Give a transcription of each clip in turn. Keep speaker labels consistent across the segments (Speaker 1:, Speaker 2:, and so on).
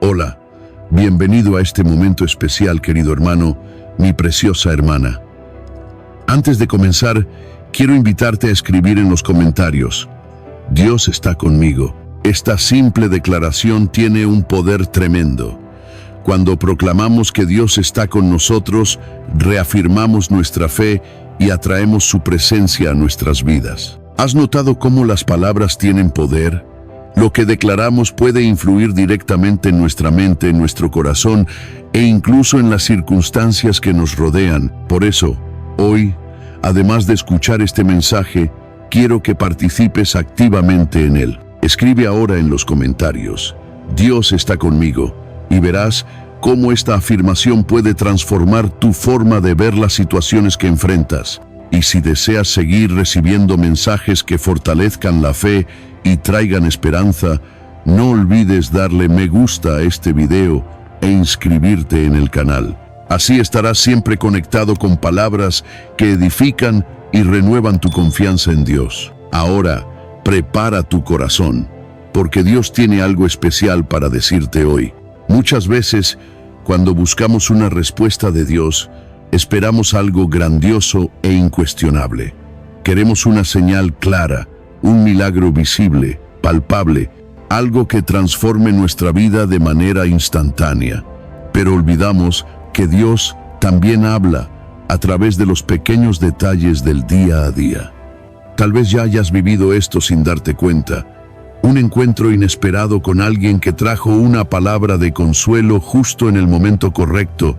Speaker 1: Hola, bienvenido a este momento especial, querido hermano, mi preciosa hermana. Antes de comenzar, quiero invitarte a escribir en los comentarios: Dios está conmigo. Esta simple declaración tiene un poder tremendo. Cuando proclamamos que Dios está con nosotros, reafirmamos nuestra fe y atraemos su presencia a nuestras vidas. ¿Has notado cómo las palabras tienen poder? Lo que declaramos puede influir directamente en nuestra mente, en nuestro corazón e incluso en las circunstancias que nos rodean. Por eso, hoy, además de escuchar este mensaje, quiero que participes activamente en él. Escribe ahora en los comentarios: Dios está conmigo, y verás cómo esta afirmación puede transformar tu forma de ver las situaciones que enfrentas. Y si deseas seguir recibiendo mensajes que fortalezcan la fe y traigan esperanza, no olvides darle me gusta a este video e inscribirte en el canal. Así estarás siempre conectado con palabras que edifican y renuevan tu confianza en Dios. Ahora, prepara tu corazón, porque Dios tiene algo especial para decirte hoy. Muchas veces, cuando buscamos una respuesta de Dios, esperamos algo grandioso e incuestionable. Queremos una señal clara, un milagro visible, palpable, algo que transforme nuestra vida de manera instantánea. Pero olvidamos que Dios también habla a través de los pequeños detalles del día a día. Tal vez ya hayas vivido esto sin darte cuenta. Un encuentro inesperado con alguien que trajo una palabra de consuelo justo en el momento correcto,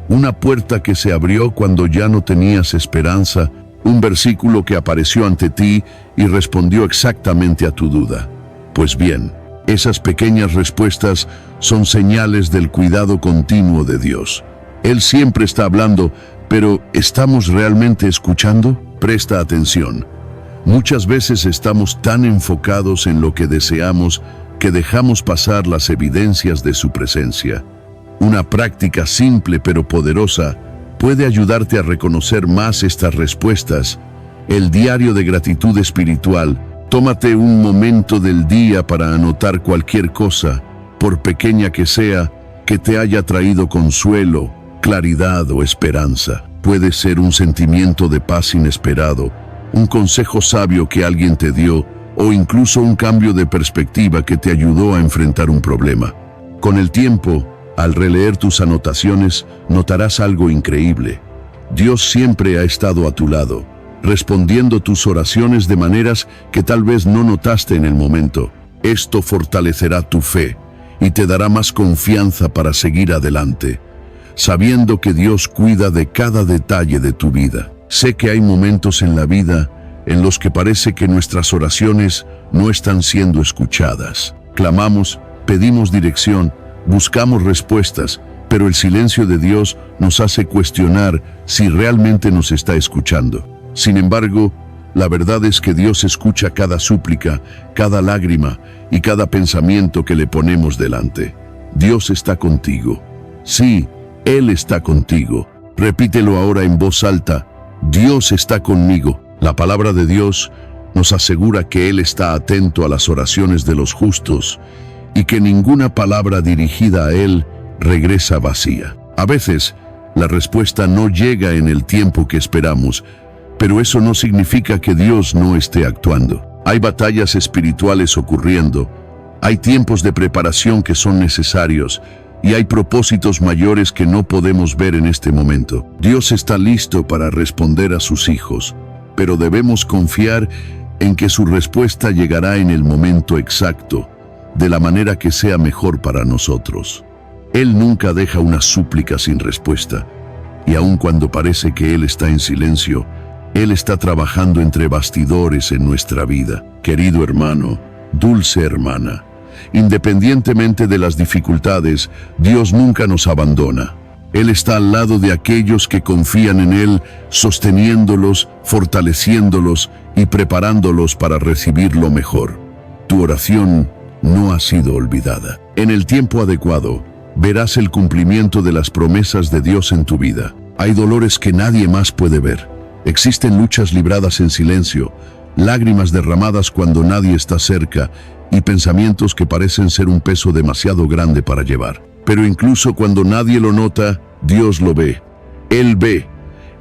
Speaker 1: una puerta que se abrió cuando ya no tenías esperanza, un versículo que apareció ante ti y respondió exactamente a tu duda. Pues bien, esas pequeñas respuestas son señales del cuidado continuo de Dios. Él siempre está hablando, pero ¿estamos realmente escuchando? Presta atención. Muchas veces estamos tan enfocados en lo que deseamos que dejamos pasar las evidencias de su presencia. Una práctica simple pero poderosa puede ayudarte a reconocer más estas respuestas. El diario de gratitud espiritual. Tómate un momento del día para anotar cualquier cosa, por pequeña que sea, que te haya traído consuelo, claridad o esperanza. Puede ser un sentimiento de paz inesperado, un consejo sabio que alguien te dio, o incluso un cambio de perspectiva que te ayudó a enfrentar un problema. Con el tiempo, al releer tus anotaciones, notarás algo increíble. Dios siempre ha estado a tu lado, respondiendo tus oraciones de maneras que tal vez no notaste en el momento. Esto fortalecerá tu fe y te dará más confianza para seguir adelante, sabiendo que Dios cuida de cada detalle de tu vida. Sé que hay momentos en la vida en los que parece que nuestras oraciones no están siendo escuchadas. Clamamos, pedimos dirección, buscamos respuestas, pero el silencio de Dios nos hace cuestionar si realmente nos está escuchando. Sin embargo, la verdad es que Dios escucha cada súplica, cada lágrima y cada pensamiento que le ponemos delante. Dios está contigo. Sí, Él está contigo. Repítelo ahora en voz alta: Dios está conmigo. La palabra de Dios nos asegura que Él está atento a las oraciones de los justos y que ninguna palabra dirigida a Él regresa vacía. A veces, la respuesta no llega en el tiempo que esperamos, pero eso no significa que Dios no esté actuando. Hay batallas espirituales ocurriendo, hay tiempos de preparación que son necesarios, y hay propósitos mayores que no podemos ver en este momento. Dios está listo para responder a sus hijos, pero debemos confiar en que su respuesta llegará en el momento exacto, de la manera que sea mejor para nosotros. Él nunca deja una súplica sin respuesta, y aun cuando parece que Él está en silencio, Él está trabajando entre bastidores en nuestra vida. Querido hermano, dulce hermana, independientemente de las dificultades, Dios nunca nos abandona. Él está al lado de aquellos que confían en Él, sosteniéndolos, fortaleciéndolos y preparándolos para recibir lo mejor. Tu oración no ha sido olvidada. En el tiempo adecuado, verás el cumplimiento de las promesas de Dios en tu vida. Hay dolores que nadie más puede ver. Existen luchas libradas en silencio, lágrimas derramadas cuando nadie está cerca y pensamientos que parecen ser un peso demasiado grande para llevar. Pero incluso cuando nadie lo nota, Dios lo ve. Él ve.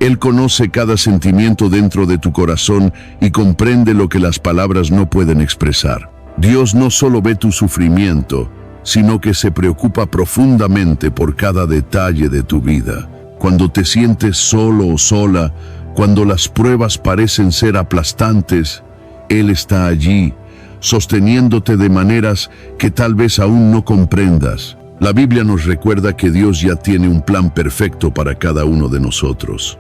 Speaker 1: Él conoce cada sentimiento dentro de tu corazón y comprende lo que las palabras no pueden expresar. Dios no solo ve tu sufrimiento, sino que se preocupa profundamente por cada detalle de tu vida. Cuando te sientes solo o sola, cuando las pruebas parecen ser aplastantes, Él está allí, sosteniéndote de maneras que tal vez aún no comprendas. La Biblia nos recuerda que Dios ya tiene un plan perfecto para cada uno de nosotros.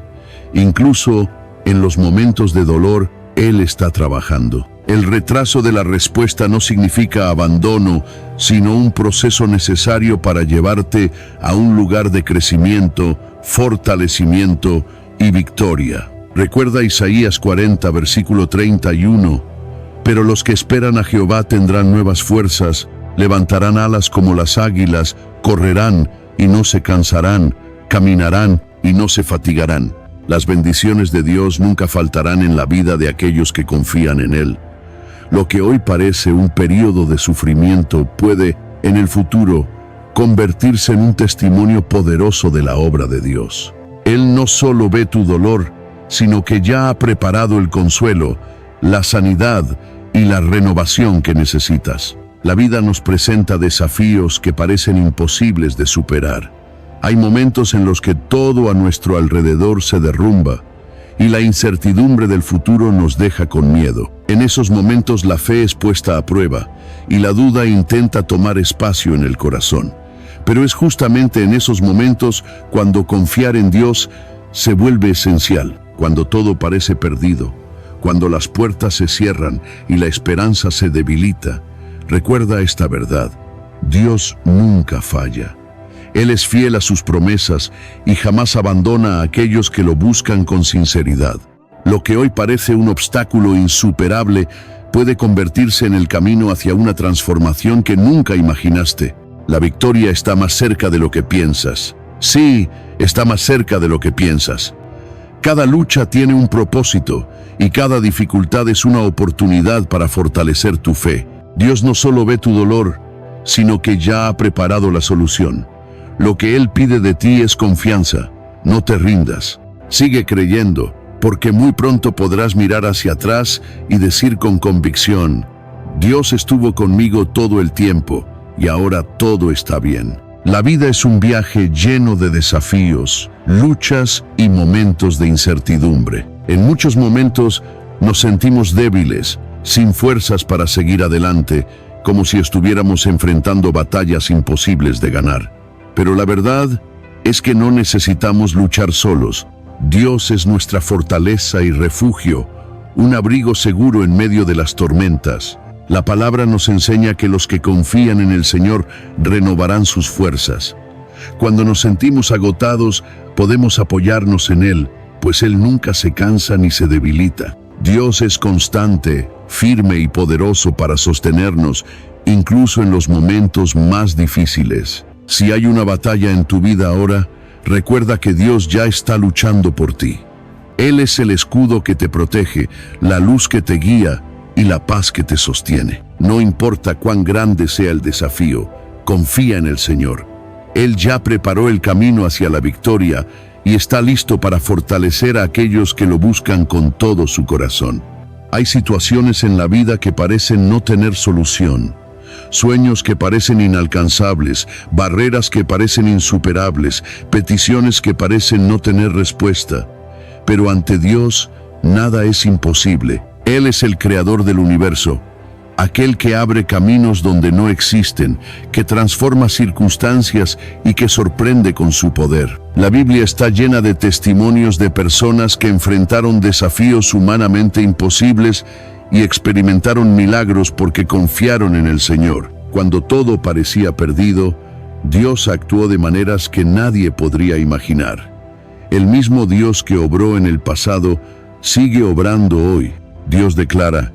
Speaker 1: Incluso en los momentos de dolor, Él está trabajando. El retraso de la respuesta no significa abandono, sino un proceso necesario para llevarte a un lugar de crecimiento, fortalecimiento y victoria. Recuerda Isaías 40, versículo 31. Pero los que esperan a Jehová tendrán nuevas fuerzas, levantarán alas como las águilas, correrán y no se cansarán, caminarán y no se fatigarán. Las bendiciones de Dios nunca faltarán en la vida de aquellos que confían en Él. Lo que hoy parece un periodo de sufrimiento puede, en el futuro, convertirse en un testimonio poderoso de la obra de Dios. Él no solo ve tu dolor, sino que ya ha preparado el consuelo, la sanidad y la renovación que necesitas. La vida nos presenta desafíos que parecen imposibles de superar. Hay momentos en los que todo a nuestro alrededor se derrumba y la incertidumbre del futuro nos deja con miedo. En esos momentos la fe es puesta a prueba y la duda intenta tomar espacio en el corazón. Pero es justamente en esos momentos cuando confiar en Dios se vuelve esencial, cuando todo parece perdido, cuando las puertas se cierran y la esperanza se debilita. Recuerda esta verdad: Dios nunca falla. Él es fiel a sus promesas y jamás abandona a aquellos que lo buscan con sinceridad. Lo que hoy parece un obstáculo insuperable puede convertirse en el camino hacia una transformación que nunca imaginaste. La victoria está más cerca de lo que piensas. Sí, está más cerca de lo que piensas. Cada lucha tiene un propósito y cada dificultad es una oportunidad para fortalecer tu fe. Dios no solo ve tu dolor, sino que ya ha preparado la solución. Lo que Él pide de ti es confianza. No te rindas. Sigue creyendo, porque muy pronto podrás mirar hacia atrás y decir con convicción: Dios estuvo conmigo todo el tiempo y ahora todo está bien. La vida es un viaje lleno de desafíos, luchas y momentos de incertidumbre. En muchos momentos nos sentimos débiles, sin fuerzas para seguir adelante, como si estuviéramos enfrentando batallas imposibles de ganar. Pero la verdad es que no necesitamos luchar solos. Dios es nuestra fortaleza y refugio, un abrigo seguro en medio de las tormentas. La palabra nos enseña que los que confían en el Señor renovarán sus fuerzas. Cuando nos sentimos agotados, podemos apoyarnos en Él, pues Él nunca se cansa ni se debilita. Dios es constante, firme y poderoso para sostenernos, incluso en los momentos más difíciles. Si hay una batalla en tu vida ahora, recuerda que Dios ya está luchando por ti. Él es el escudo que te protege, la luz que te guía y la paz que te sostiene. No importa cuán grande sea el desafío, confía en el Señor. Él ya preparó el camino hacia la victoria y está listo para fortalecer a aquellos que lo buscan con todo su corazón. Hay situaciones en la vida que parecen no tener solución. Sueños que parecen inalcanzables, barreras que parecen insuperables, peticiones que parecen no tener respuesta. Pero ante Dios, nada es imposible. Él es el creador del universo, aquel que abre caminos donde no existen, que transforma circunstancias y que sorprende con su poder. La Biblia está llena de testimonios de personas que enfrentaron desafíos humanamente imposibles y experimentaron milagros porque confiaron en el Señor. Cuando todo parecía perdido, Dios actuó de maneras que nadie podría imaginar. El mismo Dios que obró en el pasado sigue obrando hoy. Dios declara: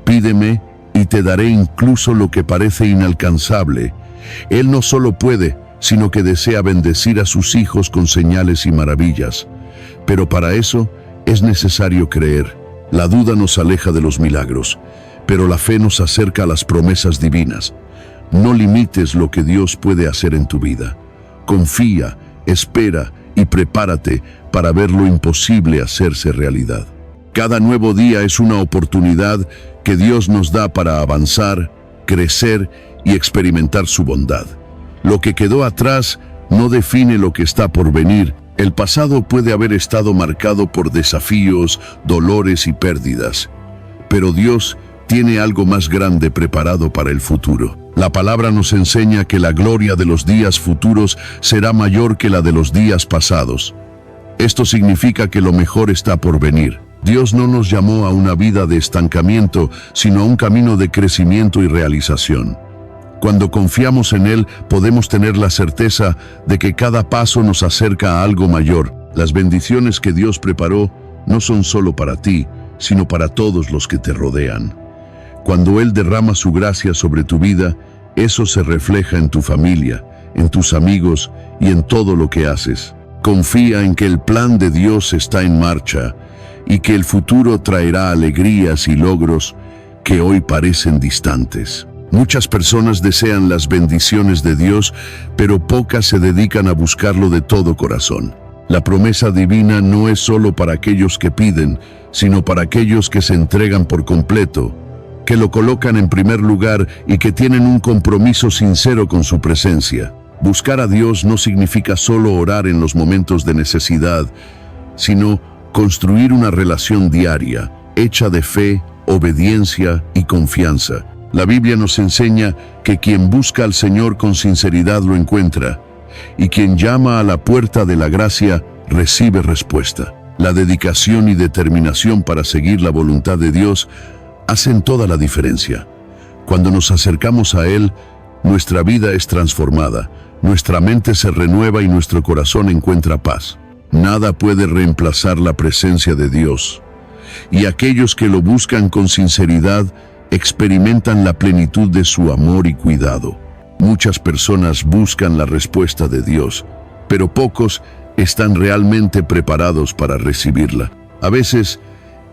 Speaker 1: pídeme y te daré incluso lo que parece inalcanzable. Él no solo puede, sino que desea bendecir a sus hijos con señales y maravillas. Pero para eso es necesario creer. La duda nos aleja de los milagros, pero la fe nos acerca a las promesas divinas. No limites lo que Dios puede hacer en tu vida. Confía, espera y prepárate para ver lo imposible hacerse realidad. Cada nuevo día es una oportunidad que Dios nos da para avanzar, crecer y experimentar su bondad. Lo que quedó atrás no define lo que está por venir. El pasado puede haber estado marcado por desafíos, dolores y pérdidas, pero Dios tiene algo más grande preparado para el futuro. La palabra nos enseña que la gloria de los días futuros será mayor que la de los días pasados. Esto significa que lo mejor está por venir. Dios no nos llamó a una vida de estancamiento, sino a un camino de crecimiento y realización. Cuando confiamos en Él, podemos tener la certeza de que cada paso nos acerca a algo mayor. Las bendiciones que Dios preparó no son solo para ti, sino para todos los que te rodean. Cuando Él derrama su gracia sobre tu vida, eso se refleja en tu familia, en tus amigos y en todo lo que haces. Confía en que el plan de Dios está en marcha y que el futuro traerá alegrías y logros que hoy parecen distantes. Muchas personas desean las bendiciones de Dios, pero pocas se dedican a buscarlo de todo corazón. La promesa divina no es solo para aquellos que piden, sino para aquellos que se entregan por completo, que lo colocan en primer lugar y que tienen un compromiso sincero con su presencia. Buscar a Dios no significa solo orar en los momentos de necesidad, sino construir una relación diaria, hecha de fe, obediencia y confianza. La Biblia nos enseña que quien busca al Señor con sinceridad lo encuentra, y quien llama a la puerta de la gracia recibe respuesta. La dedicación y determinación para seguir la voluntad de Dios hacen toda la diferencia. Cuando nos acercamos a Él, nuestra vida es transformada, nuestra mente se renueva y nuestro corazón encuentra paz. Nada puede reemplazar la presencia de Dios, y aquellos que lo buscan con sinceridad experimentan la plenitud de su amor y cuidado. Muchas personas buscan la respuesta de Dios, pero pocos están realmente preparados para recibirla. A veces,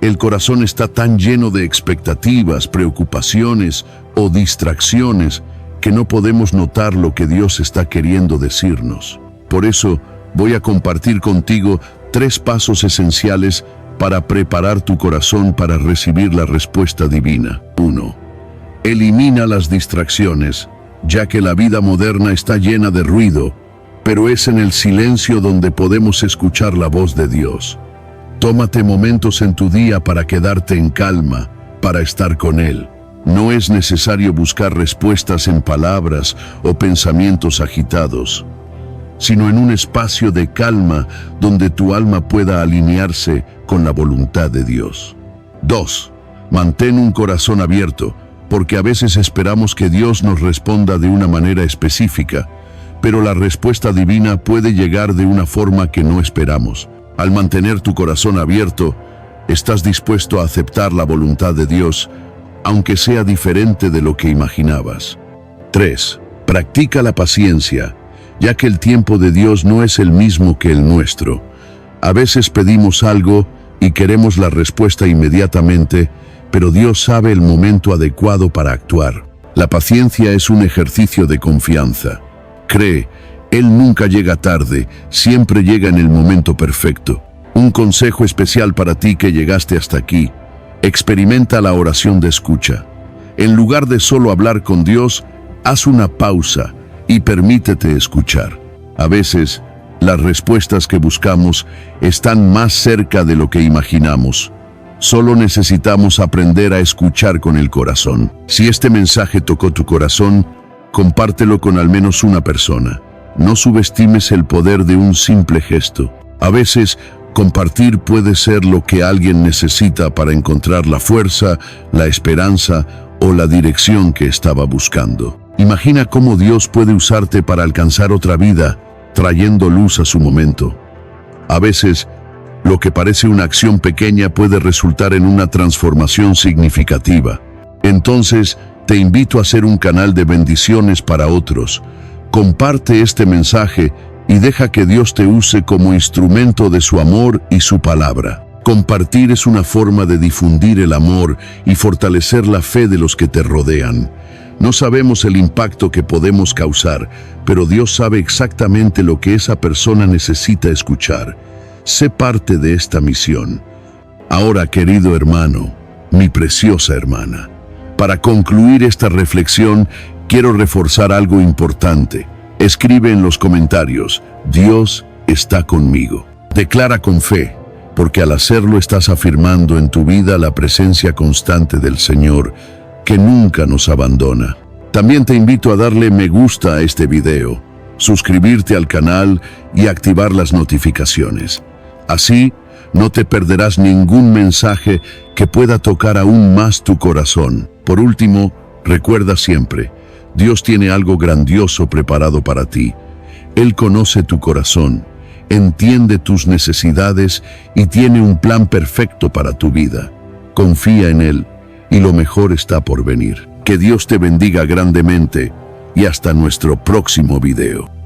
Speaker 1: el corazón está tan lleno de expectativas, preocupaciones o distracciones que no podemos notar lo que Dios está queriendo decirnos. Por eso, voy a compartir contigo 3 pasos esenciales para preparar tu corazón para recibir la respuesta divina. 1. Elimina las distracciones, ya que la vida moderna está llena de ruido, pero es en el silencio donde podemos escuchar la voz de Dios. Tómate momentos en tu día para quedarte en calma, para estar con Él. No es necesario buscar respuestas en palabras o pensamientos agitados, sino en un espacio de calma donde tu alma pueda alinearse con la voluntad de Dios. 2. Mantén un corazón abierto, porque a veces esperamos que Dios nos responda de una manera específica, pero la respuesta divina puede llegar de una forma que no esperamos. Al mantener tu corazón abierto, estás dispuesto a aceptar la voluntad de Dios, aunque sea diferente de lo que imaginabas. 3. Practica la paciencia, ya que el tiempo de Dios no es el mismo que el nuestro. A veces pedimos algo y queremos la respuesta inmediatamente, pero Dios sabe el momento adecuado para actuar. La paciencia es un ejercicio de confianza. Cree, Él nunca llega tarde, siempre llega en el momento perfecto. Un consejo especial para ti que llegaste hasta aquí: experimenta la oración de escucha. En lugar de solo hablar con Dios, haz una pausa y permítete escuchar. A veces, las respuestas que buscamos están más cerca de lo que imaginamos. Solo necesitamos aprender a escuchar con el corazón. Si este mensaje tocó tu corazón, compártelo con al menos una persona. No subestimes el poder de un simple gesto. A veces, compartir puede ser lo que alguien necesita para encontrar la fuerza, la esperanza o la dirección que estaba buscando. Imagina cómo Dios puede usarte para alcanzar otra vida, trayendo luz a su momento. A veces, lo que parece una acción pequeña puede resultar en una transformación significativa. Entonces, te invito a ser un canal de bendiciones para otros. Comparte este mensaje y deja que Dios te use como instrumento de su amor y su palabra. Compartir es una forma de difundir el amor y fortalecer la fe de los que te rodean. No sabemos el impacto que podemos causar, pero Dios sabe exactamente lo que esa persona necesita escuchar. Sé parte de esta misión. Ahora, querido hermano, mi preciosa hermana, para concluir esta reflexión, quiero reforzar algo importante. Escribe en los comentarios: Dios está conmigo. Declara con fe, porque al hacerlo estás afirmando en tu vida la presencia constante del Señor, que nunca nos abandona. También te invito a darle me gusta a este video, suscribirte al canal y activar las notificaciones. Así, no te perderás ningún mensaje que pueda tocar aún más tu corazón. Por último, recuerda siempre, Dios tiene algo grandioso preparado para ti. Él conoce tu corazón, entiende tus necesidades y tiene un plan perfecto para tu vida. Confía en Él y lo mejor está por venir. Que Dios te bendiga grandemente y hasta nuestro próximo video.